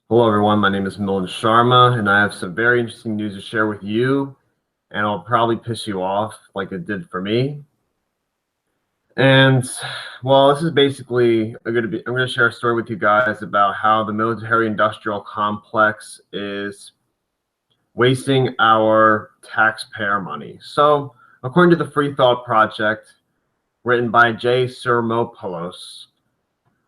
Hello, everyone. My name is Milind Sharma, and I have some very interesting news to share with you, and it'll probably piss you off like it did for me. And, well, this is basically I'm going to share a story with you guys about how the military-industrial complex is wasting our taxpayer money. So, according to the Free Thought Project, written by Jay Sermopoulos,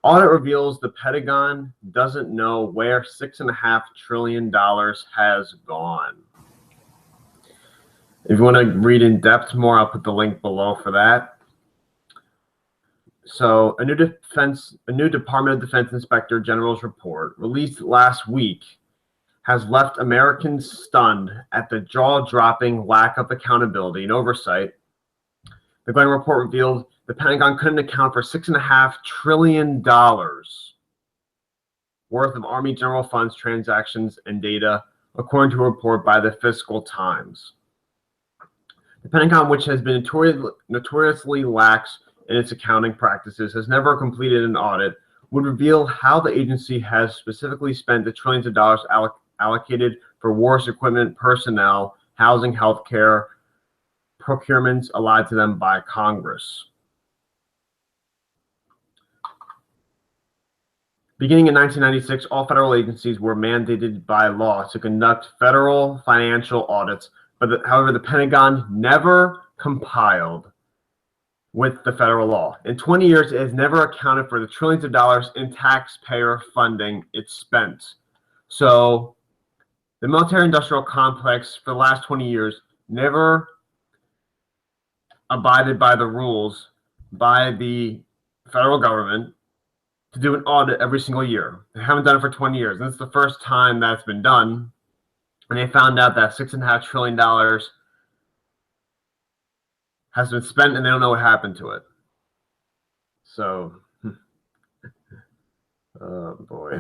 audit reveals the Pentagon doesn't know where $6.5 trillion has gone. If you want to read in depth more, I'll put the link below for that. So a new Department of Defense Inspector General's report released last week has left Americans stunned at the jaw-dropping lack of accountability and oversight. The Glenn report revealed the Pentagon couldn't account for $6.5 trillion worth of Army General Funds transactions and data, according to a report by the Fiscal Times. The Pentagon, which has been notoriously lax in its accounting practices, has never completed an audit, would reveal how the agency has specifically spent the trillions of dollars allocated for wars equipment, personnel, housing, healthcare, procurements allotted to them by Congress. Beginning in 1996, all federal agencies were mandated by law to conduct federal financial audits, but however, the Pentagon never compiled with the federal law. In 20 years, it has never accounted for the trillions of dollars in taxpayer funding it spent. So the military-industrial complex for the last 20 years never abided by the rules by the federal government to do an audit every single year. They haven't done it for 20 years. This is the first time that's been done. And they found out that $6.5 trillion has been spent and they don't know what happened to it. So, oh boy.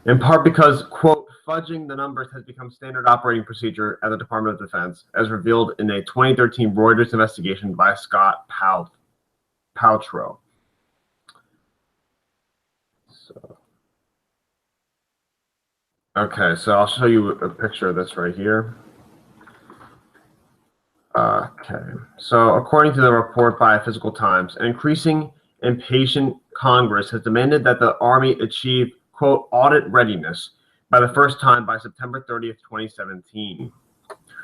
In part because, quote, fudging the numbers has become standard operating procedure at the Department of Defense, as revealed in a 2013 Reuters investigation by Scott Paltrow. Okay, so I'll show you a picture of this right here. Okay, so according to the report by Fiscal Times, an increasing impatient Congress has demanded that the Army achieve, quote, audit readiness by the first time by September 30th, 2017,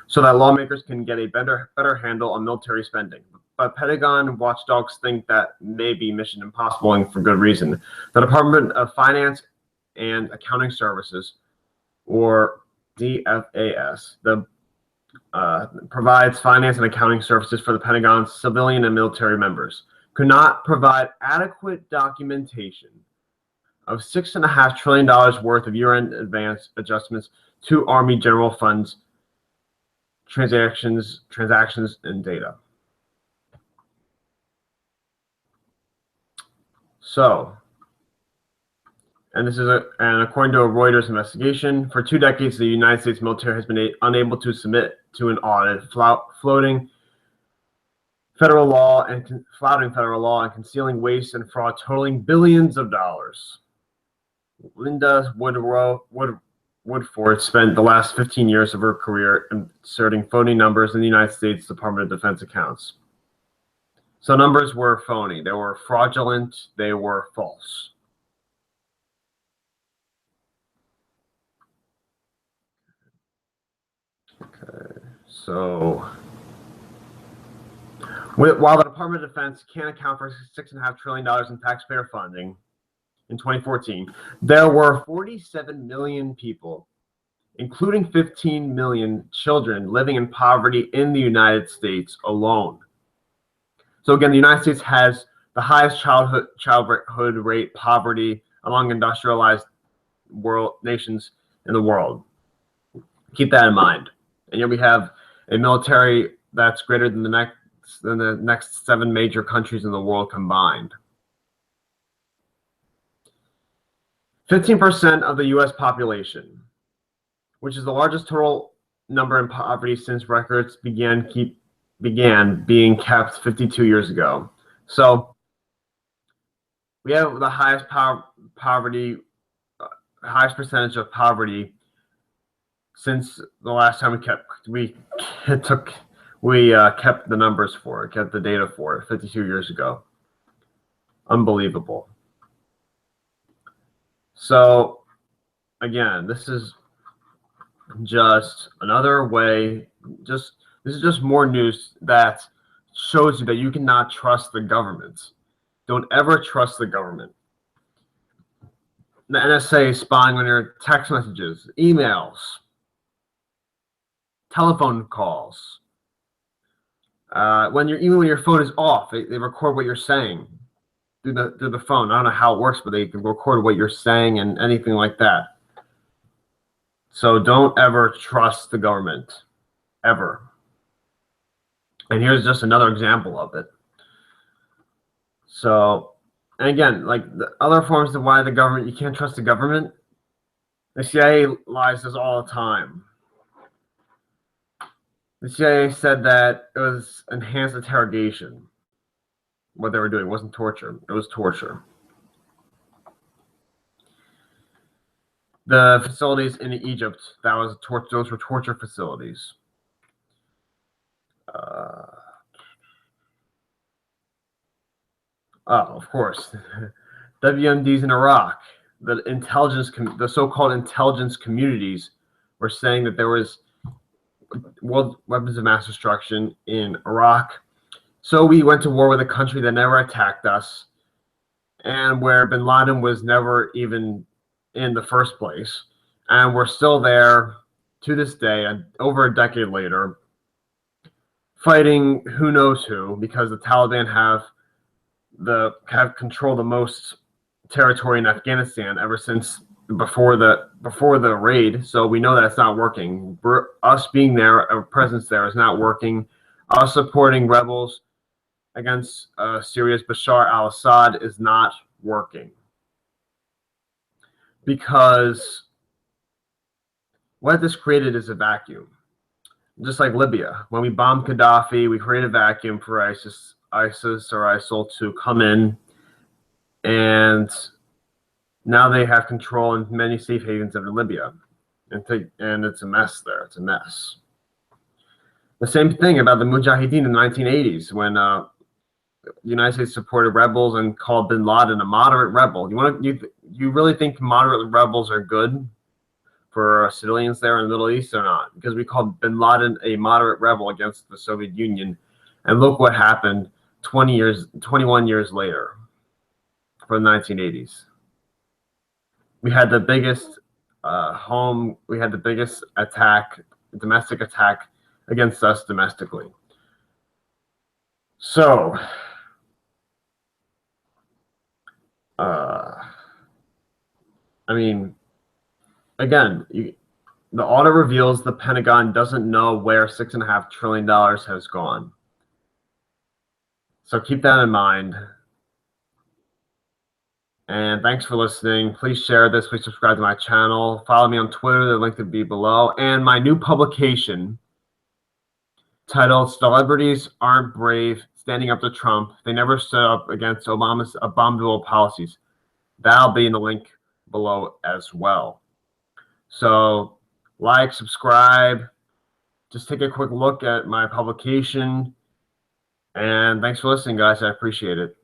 so that lawmakers can get a better handle on military spending. But Pentagon watchdogs think that may be mission impossible, and for good reason. The Department of Finance and Accounting Services, or DFAS, provides finance and accounting services for the Pentagon's civilian and military members, could not provide adequate documentation of $6.5 trillion worth of year-end advance adjustments to Army General Funds transactions and data. So, and according to a Reuters investigation, for 2 decades, the United States military has been unable to submit to an audit, flouting federal law and concealing waste and fraud totaling billions of dollars. Linda Woodford spent the last 15 years of her career inserting phony numbers in the United States Department of Defense accounts. So numbers were phony. They were fraudulent. They were false. Okay, so while the Department of Defense can't account for $6.5 trillion in taxpayer funding in 2014, there were 47 million people, including 15 million children, living in poverty in the United States alone. So again, the United States has the highest childhood rate poverty among industrialized nations in the world. Keep that in mind. And yet we have a military that's greater than the next 7 major countries in the world combined. 15% of the U.S. population, which is the largest total number in poverty since records began being kept 52 years ago. So we have the highest poverty highest percentage of poverty since the last time we kept the numbers for it, kept the data for it 52 years ago. Unbelievable. So again, this is just another way. This is just more news that shows you that you cannot trust the government. Don't ever trust the government. The NSA is spying on your text messages, emails, telephone calls. Even when your phone is off, they record what you're saying through the phone. I don't know how it works, but they can record what you're saying and anything like that. So don't ever trust the government, ever. And here's just another example of it. So, and again, like the other forms of why the government, you can't trust the government. The CIA lies this all the time. The CIA said that it was enhanced interrogation. What they were doing wasn't torture. It was torture. The facilities in Egypt, those were torture facilities. Of course, WMDs in Iraq. The so-called intelligence communities were saying that there was world weapons of mass destruction in Iraq. So we went to war with a country that never attacked us, and where bin Laden was never even in the first place. And we're still there to this day, over a decade later, fighting who knows who, because the Taliban have controlled the most territory in Afghanistan ever since before the raid. So we know that it's not working. Us being there, our presence there is not working. Us supporting rebels against Syria's Bashar al-Assad is not working, because what this created is a vacuum. Just like Libya, when we bombed Gaddafi, we created a vacuum for ISIS or ISIL to come in, and now they have control in many safe havens of Libya, and it's a mess there. It's a mess. The same thing about the Mujahideen in the 1980s, when the United States supported rebels and called bin Laden a moderate rebel. You really think moderate rebels are good for civilians there in the Middle East or not? Because we called bin Laden a moderate rebel against the Soviet Union, and look what happened 21 years later, for the 1980s. We had the biggest domestic attack against us domestically. So, I mean, again, the audit reveals the Pentagon doesn't know where $6.5 trillion has gone. So keep that in mind. And thanks for listening. Please share this. Please subscribe to my channel. Follow me on Twitter. The link will be below. And my new publication titled "Celebrities Aren't Brave, Standing Up to Trump. They Never Stood Up Against Obama's Abominable Policies." That'll be in the link below as well. So like, subscribe. Just take a quick look at my publication. And thanks for listening, guys. I appreciate it.